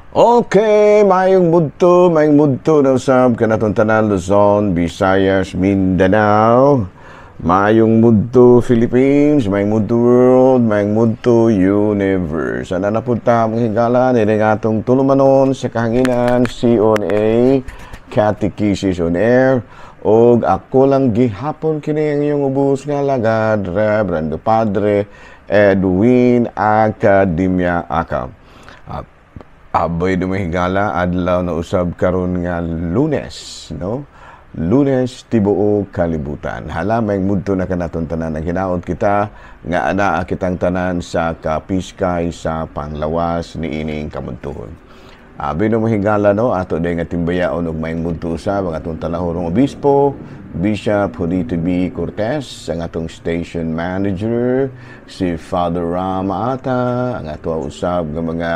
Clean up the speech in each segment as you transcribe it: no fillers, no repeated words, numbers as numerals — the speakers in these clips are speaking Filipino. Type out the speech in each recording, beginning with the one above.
Okay, mayong mudto na usab kanatong tanan Luzon, Visayas, Mindanao. Mayong mudto Philippines, mayong mudto world, mayong mudto universe. Ana na punta mga higala ni atong tulumanon sa kahanginan CONA Catechesis on Air. Og ako lang gihapon kini ang iyong ubos nga lagad, Reverend Padre Edwin Academia Akam. Aboy dumahigala adlaw na usab karon nga Lunes, no? Lunes tibuo kalibutan. Hala may mudto na kanaton tanan ang hinaot kita nga anaa kitang tanan sa kapiskay sa panglawas ni ining kamudtuhon. Aboy dumahigala no ato day nga timbayaon og may mudto sa ang atong talahorong obispo, Bishop Judito B. Cortez, ang atong station manager si Father Ram Ata, ang ato usab nga mga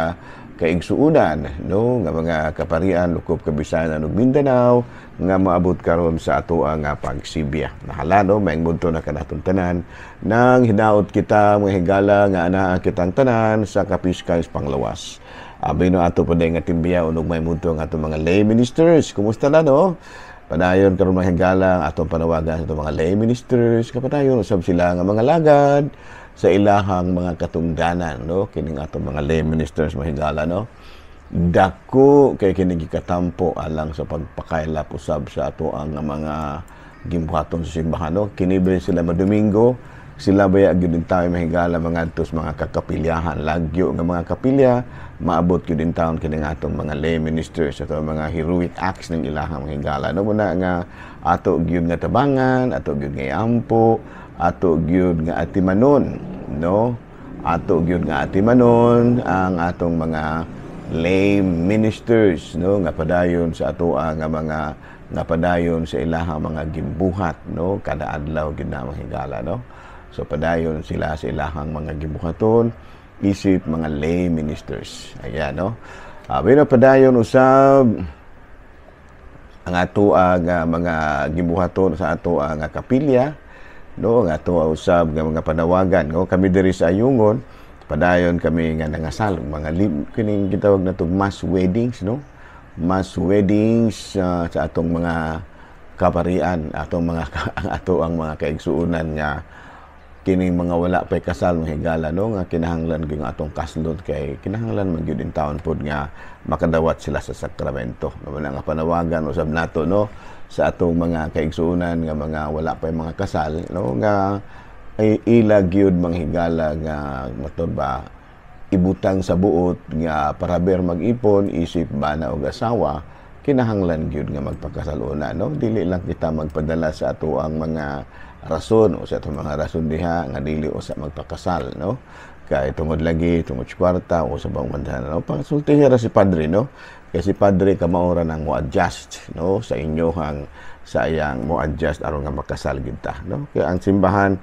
kaigsuunan, no, nga mga kaparian lukop Kabisayan ug Mindanao nga maabot karon sa ato nga pagsibya. Nahala no, may mudto na kanaton tanan nang hinaot kita mga higala nga anaa kitang tanan sa kapiskay panglawas. Abi no ato pa nga timbiyaon og may mudto nga atong mga lay ministers. Kumusta na no? Padayon karon mga higala atong panawagan sa atong mga lay ministers, kapadayon usab sila nga mga lagad sa ilahang mga katungdanan, no, kining atong mga lay ministers mahigala, no, dako kay kining gikatampo alang sa pagpakaylap usab sa ato ang mga gimbuhaton sa simbahan, no, kinibre sila madomingo, sila baya gyud tayo mahigala mga adtos mga kakapilyahan, lagyo nga mga kapilya maabot gyud din taon kining atong mga lay ministers ato mga heroic acts ng ilahang mahigala, no, muna nga ato gyud nga tabangan, ato gyud nga ampo, ato gyud nga atimanon, no, ato gyud nga atimanon ang atong mga lay ministers, no, nga padayon sa ato nga mga nga padayon sa ilahang mga gimbuhat, no, kada adlaw gyud na mahigala, no, so padayon sila sa ilahang mga gimbuhaton isip mga lay ministers, ayan, no. Pero padayon usab ang ato nga mga gimbuhaton sa ato nga kapilya, no, nga ato usab nga mga panawagan, no, kami diri sa Ayungon padayon kami nga nangasal mga kining gitawag natong mass weddings, no, mass weddings sa atong mga kaparian, atong mga ato ang mga kaigsuunan nga kining mga wala pay kasal mahigala, no, nga kinahanglan gyud atong kaslod kay kinahanglan man gyud in taon pod nga makadawat sila sa sakramento, no, nga panawagan usab nato, no, sa atong mga kaigsuunan nga mga wala pa mga kasal, no, nga ay ilag gyud manghigala nga motor ba ibutang sa buot nga para ber mag-ipon isip bana og asawa, kinahanglan gyud nga magpakasaluna, no, dili lang kita magpadala sa ato ang mga rason o sa atong mga rason diha nga dili usa magpakasal, no, kay tungod lagi tungod kwarta o sa bang bandahan, no, pangsultihan si padre, no, kasi padre kamao ra nang mo-adjust, no, sa inyohang sayang mo-adjust aron nga makasal gid ta, no, kaya ang simbahan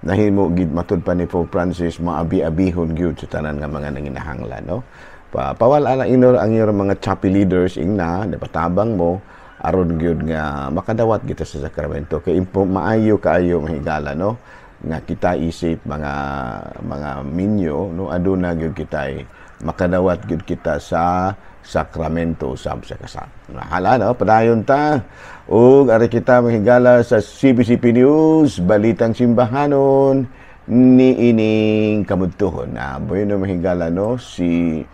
nahimo gid matud pa ni Pope Francis maabi-abihon gyud sa tanan nga mga nanginahanglan, no, pawala na inor ang iyong mga choppy leaders ingna napatabang mo aron gyud nga makadawat kita sa sakramento kay maayo kaayo mahigala, no, nga kita isip mga minyo, no, aduna gyud kitay makadawat gyud kita sa sakramento sab sa kasal. Hala, no, padayon ta ug ari kita mahigala sa CBCP News balitang simbahanon ni ining kamudtuhon. Bueno mahigala, no, si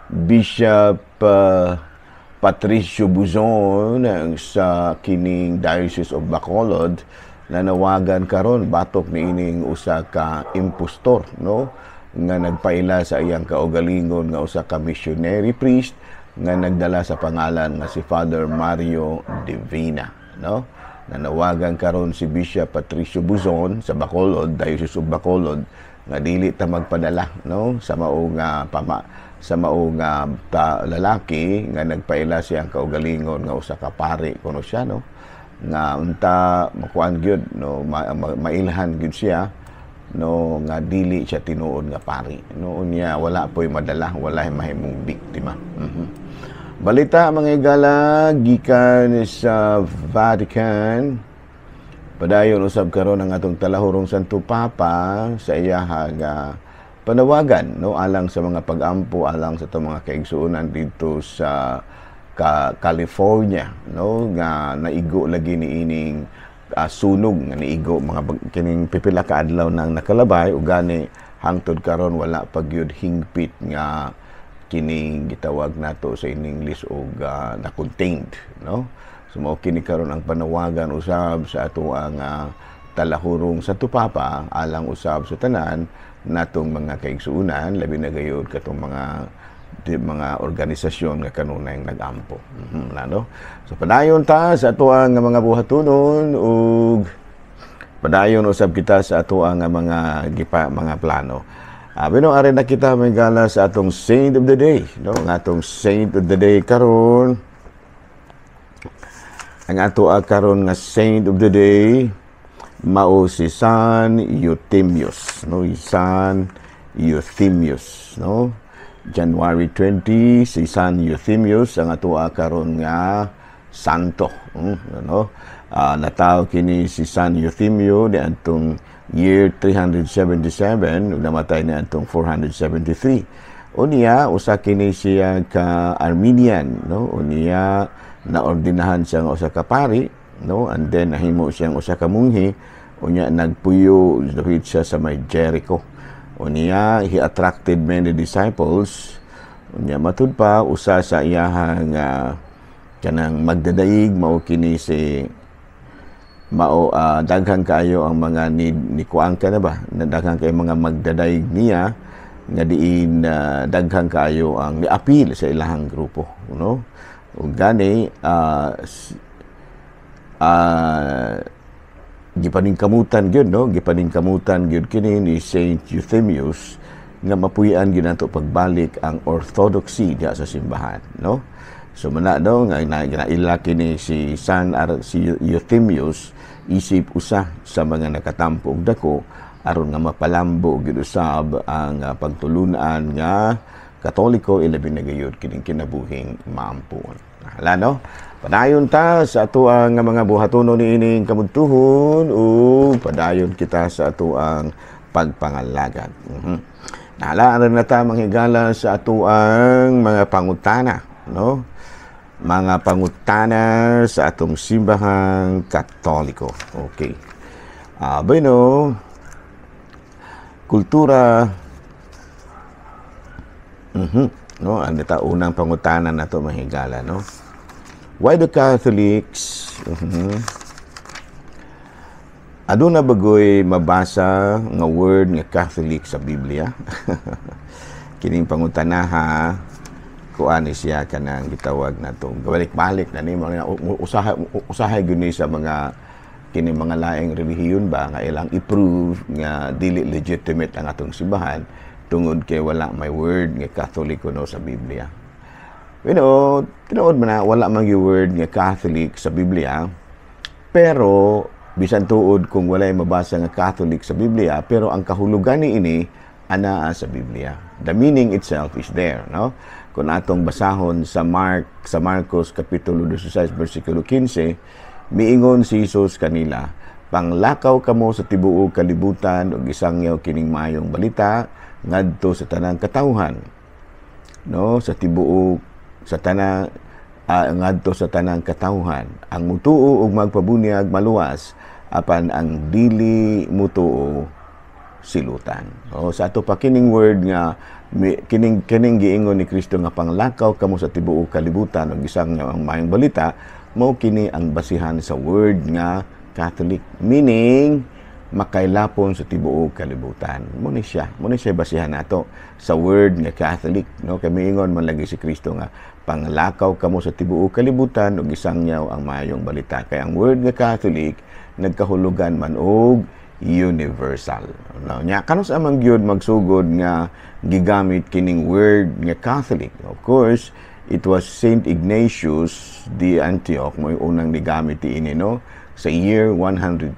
Bishop Patricio Buzon sa kining Diocese of Bacolod nanawagan karon batok ni ining usa ka impostor, no, nga nagpaila sa iyang kaugalingon nga usa ka missionary priest nga nagdala sa pangalan nga si Father Mario Divina, no. Nanawagan karon si Bishop Patricio Buzon sa Bacolod, Diocese of Bacolod, nga dili ta magpadala, no, sa mao nga lalaki nga nagpaila siyang kaugalingon nga usa ka pari kuno siya, no, nga unta makuan gyud, no, mailhan gyud siya, no, nga dili siya tinuod nga pari, no, unya wala po'y madala, wala mahimong biktima. Balita mga igala gikan sa Vatican, padayon usab karon ang atong talahurong Santo Papa sa iyahang panawagan no alang sa mga pag-ampo alang sa itong mga kaigsuonan dito sa California no nga naigo lagi ni ining sunog nga niigo mga kining pipila ka adlaw nang nakalabay ug gani hangtod karon wala pa gyud hingpit nga kining gitawag nato sa English og na contained no. So mao kini karon ang panawagan usab sa ato ang talahurong sa tupapa alang usab sa tanan natong mga kaigsuonan labi na gayud katong mga organisasyon nga kanunay nag-ampo. No? So padayon ta sa ato ang mga buhatonon ug padayon usab kita sa ato ang mga plano. Bino ari na kita may gala sa atong Saint of the Day, no? Ang atong Saint of the Day karon. Ang ato karon nga Saint of the Day mao si San Euthymius, no? San Euthymius, no? January 20 si San Euthymius ang ato karon nga santo, no? Nataw kini si San Euthymius di antong year 377 ug namatay ni antong 473. Unya usa kini siya ka Armenian, no? Unya naordinahan siya nga usa ka pari, no, and then nahimo siyang usa ka munghi unya nagpuyo dapit siya sa may Jericho unya he attracted many disciples unya matud pa usa sa iyahang kanang magdadaig mao kini si mao daghang kaayo ang mga ni kuang ka na ba daghang kay mga magdadaig niya nga diin daghang kaayo ang niapil sa ilahang grupo, no. Ug gani gipaningkamutan gyud, no, gipaningkamutan gyud kini ni Saint Euthymius nga mapuy-an gyud nato pagbalik ang orthodoxy diha sa simbahan, no. So mana daw nga ginaila kini si Euthymius isip usa sa mga nakatampo og dako aron nga mapalambo gyud usab ang pagtulunan nga Katoliko ilabi na gayud kining kinabuhing maampuon. Hala, no? Padayon ta sa ato ang mga buhatonon niining kamudtuhon ug padayon kita sa ato ang pagpangalagan. Nahalaan na ta manghigala sa ato ang mga pangutana, no? Mga pangutana sa atong simbahang Katoliko. Okay. Bueno, kultura no, ano ta unang pangutanan nato mahigala, no? Why do Catholics aduna bagoy mabasa nga word nga Catholic sa Biblia? Kining pangutanaha kuani siya kanang gitawag nato balik-balik na ni mga usahay gyud sa mga kini mga laing relihiyon ba nga ilang i-prove nga dili legitimate ang atong simbahan tungod kay wala may word nga Katoliko no sa Biblia. Pero tinuod man na wala man yung word nga Catholic sa Biblia, pero bisan tuod kung walay mabasa nga Catholic sa Biblia, pero ang kahulugan niini anaa sa Biblia. The meaning itself is there, no? Kung atong basahon sa Marcos kapitulo 16 bersikulo 15, miingon si Jesus kanila, panglakaw kamo sa tibuok kalibutan ug isangyaw kining mayong balita ngadto sa tanang katawhan, no, sa tibuok sa tanang ngadto sa tanang katawhan ang mutuo ug magpabunyag maluwas apan ang dili mutuo silutan. O sa ato pa kining word nga kining giingon ni Kristo nga panglakaw kamo sa tibuok kalibutan ug isangyaw ang mayong balita mao kini ang basihan sa word nga Catholic, meaning makailapon sa tibuok kalibutan. Muna siya basihan nato sa word nga Catholic, no? Kay miingon man lagi si Kristo nga panglakaw kamo sa tibuok kalibutan ug isangyaw ang maayong balita. Kay ang word nga Catholic nagkahulugan man og universal. No, nya kanos amang gyud magsugod nga gigamit kining word nga Catholic. Of course, it was Saint Ignatius de Antioch mo unang nigamit ini, no, sa year 110.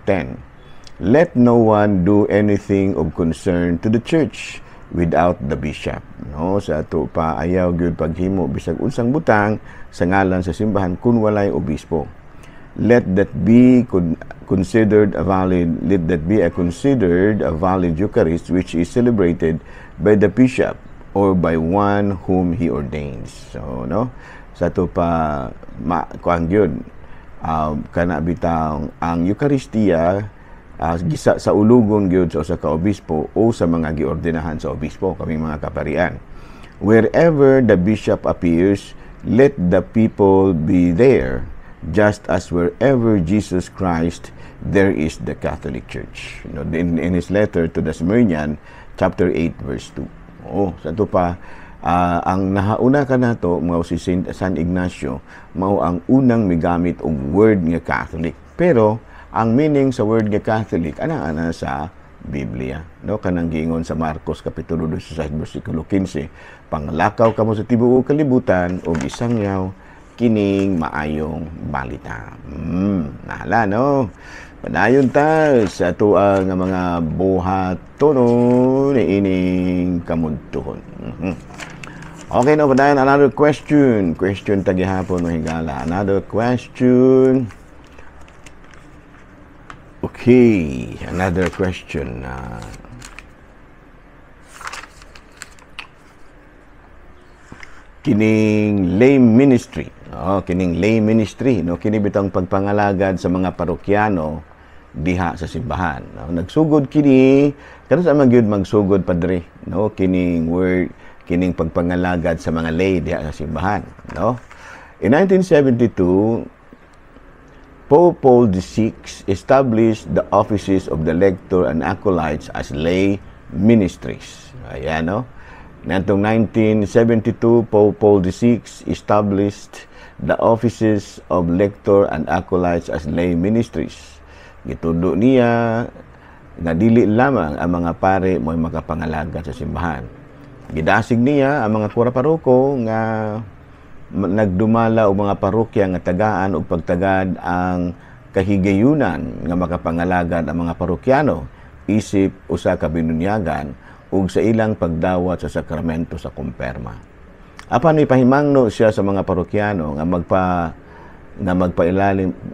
Let no one do anything of concern to the church without the bishop. No, sa ato pa ayaw gyud paghimo bisag unsang butang sa ngalan sa simbahan kun walay obispo. let that be considered a valid Eucharist which is celebrated by the bishop or by one whom he ordains. So, no? Sa ito pa, kuang yun, kana bitang ang Eucharistia, gisa sa ulugon gyud sa ka-obispo o sa mga giordinahan sa obispo, kaming mga kaparian. Wherever the bishop appears, let the people be there, just as wherever Jesus Christ, there is the Catholic Church. You know, in his letter to the Smyrnian, chapter 8, verse 2. Sa ito pa, ang nahauna ka na to, mga si San Ignacio, mao ang unang migamit og word nga Catholic. Pero, ang meaning sa word nga Catholic, ana sa Biblia. No? Kanang giingon sa Marcos, Kapitulo 16, versikulo 15, panglakaw kamo sa tibuok kalibutan o gisangyaw kining maayong balita. Nahala, no? Padayon ta sa tuang nga mga buhaton ni ining kamuntuhon. Okay, no, padayon another question. Question ta gihapon mo higala. Another question. Okay, another question. Kining lay ministry. Kining lay ministry, no, kini bitang pagpangalagad sa mga parokyano diha sa simbahan. No? Nagsugod kini, kada sa magyud magsugod padre, no, kining word, kining pagpangalagad sa mga lay diha sa simbahan, no. In 1972, Pope Paul VI established the offices of the lector and acolytes as lay ministries. Ayan, no. Nitong 1972, Pope Paul VI established the offices of lector and acolytes as lay ministries. Gitudo niya nga dili lamang ang mga pare mo'y makapangalaga sa simbahan. Gidasig niya ang mga kura paroko nga nagdumala o mga parokya nga tagaan o pagtagad ang kahigayunan nga makapangalagad ang mga parokyano isip usa ka binunyagan ug sa ilang pagdawat sa sakramento sa kumpirma. Apan ipahimangno siya sa mga parokyano nga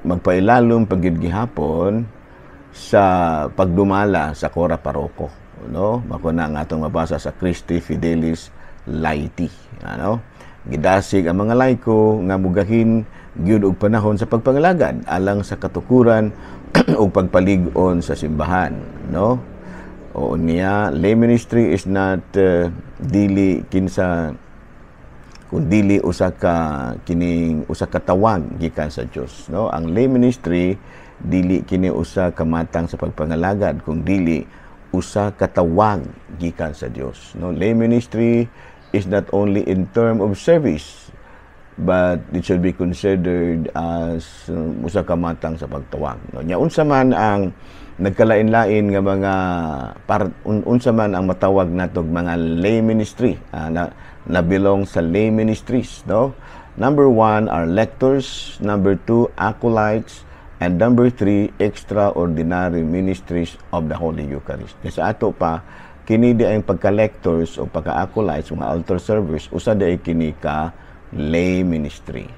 magpailalom pagyud gihapon sa pagdumala sa kora paroko, no? Mako na nga atong mabasa sa Christi Fidelis Laity, ano? Gidasig ang mga laiko nga mugahin gyud og panahon sa pagpangalagad alang sa katukuran ug pagpalig-on sa simbahan, no? O niya, lay ministry is not dili kinsa kundili usa ka tawag gikan sa Dios, no. Ang lay ministry dili kini usa ka matang sa pagpangalagad kundili usa ka tawag gikan sa Dios, no. Lay ministry is not only in term of service but it should be considered as usa ka matang sa pagtawag, no. Nya unsa man ang nagkalain-lain nga mga unsa man ang matawag natog mga lay ministry na belong sa lay ministries, no? Number 1 are lectors, number 2 acolytes, and number 3 extraordinary ministries of the Holy Eucharist. Kasi ato pa kini di ang pagka-lectors o pagka-acolytes, mga altar servers, usa di kini ka lay ministry,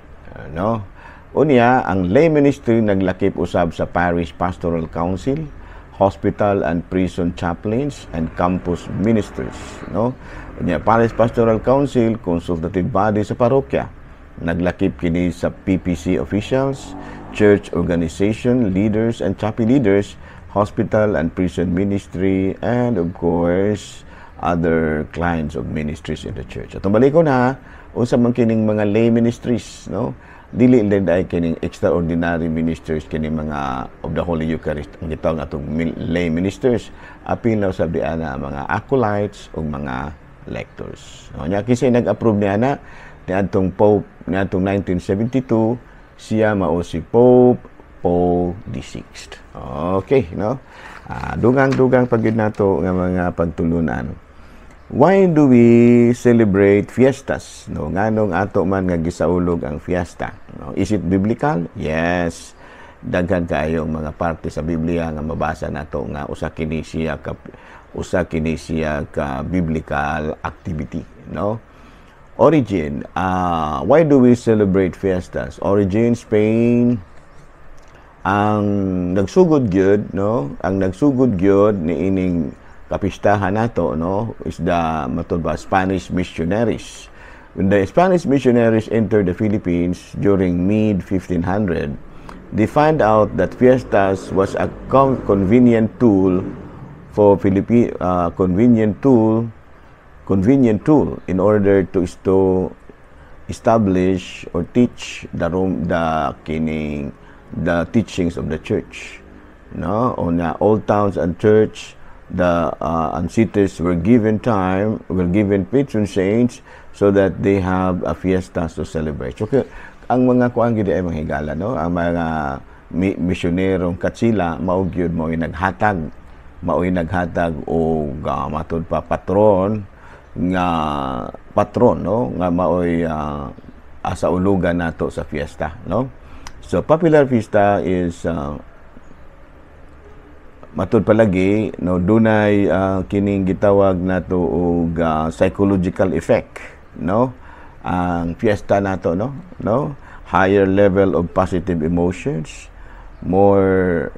no? Unya, ang lay ministry naglakip usab sa Parish Pastoral Council, hospital and prison chaplains, and campus ministers, no? Unya, Parish Pastoral Council, consultative body sa parokya. Naglakip kini sa PPC officials, church organization leaders and chapel leaders, hospital and prison ministry, and of course, other clients of ministries in the church. Atong balikon ha, unsa man kining mga lay ministries, no? Dili lang dahil kining extraordinary ministers, kining mga of the Holy Eucharist, ang gitawag atong lay ministers, apil na usab diana mga acolytes o mga lectors. No, nya kisay nag-approve niya na niadtong Pope niadtong 1972, siya mao si Pope Paul VI. Okay, no? Dugang-dugang pagyud nato nga mga pagtulunan. Why do we celebrate fiestas? No, nganong ato man nga gisaulog ang fiesta? No, is it biblical? Yes. Daghan kayong mga parte sa Biblia nga mabasa nato nga usa kini siya ka biblical activity, no? Origin, why do we celebrate fiestas? Origin, Spain, ang nagsugod gyud, no, ang nagsugod gyud ni ining kapistahan nato, no, is the matud ba Spanish missionaries. When the Spanish missionaries entered the Philippines during mid 1500, they find out that fiestas was a convenient tool for convenient tool in order to establish or teach the teachings of the church. No, on the old towns and church, and cities were given patron saints so that they have a fiesta to celebrate. So, ang mga kuan gid ay mga higala, no, ang mga misyonerong katsila maugyod mo naghatag og matud pa patron, no, nga maoy asa ulugan nato sa fiesta, no. So popular fiesta is matud palagi, no, dunay kining gitawag nato og psychological effect, no, ang fiesta nato, no, higher level of positive emotions, more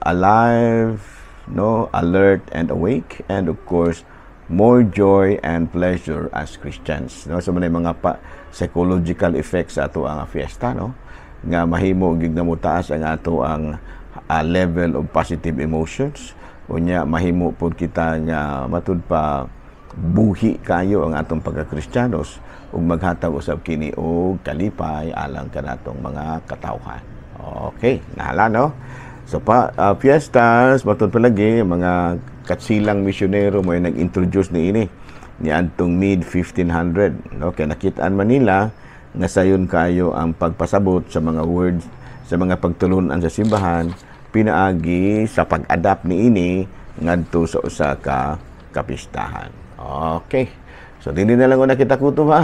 alive, no, alert and awake, and of course more joy and pleasure as Christians, no. So may mga psychological effects sa ato ang fiesta, no, nga mahimo gid na mutaas ang ato ang level of positive emotions, unya mahimo pud kita nga matud pa buhi kayo ang atong pagka-Kristiyanos ug maghatag usab kini og kalipay alang kanatong mga katawhan. Okay, nahala, no. So fiestas matud palagi mga katsilang misyonero mo nag-introduce ni antong mid 1500, no, kay nakitaan Manila nga sayon kayo ang pagpasabot sa mga words, sa mga pagtulunan sa simbahan, pinaagi sa pag-adapt ni ngadto sa usa ka kapistahan. Okay. So dinhi na lang ko nakita kuto ha.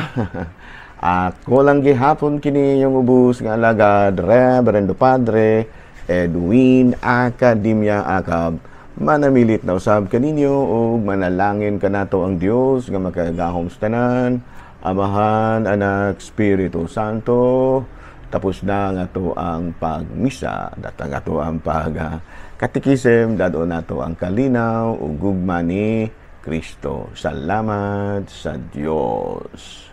Ako lang gihapon kini yung ubos nga alagad Reverendo Padre Edwin Academia Acab. Manamilit na usab kaninyo ug manalangin kanato ang Dios nga makagahom sa tanan, Amahan, Anak, Espiritu Santo. Tapos na nga to ang pagmisa, datang ato ang katikisim, dado nato ang kalinaw ug gugma ni Kristo. Salamat sa Dios.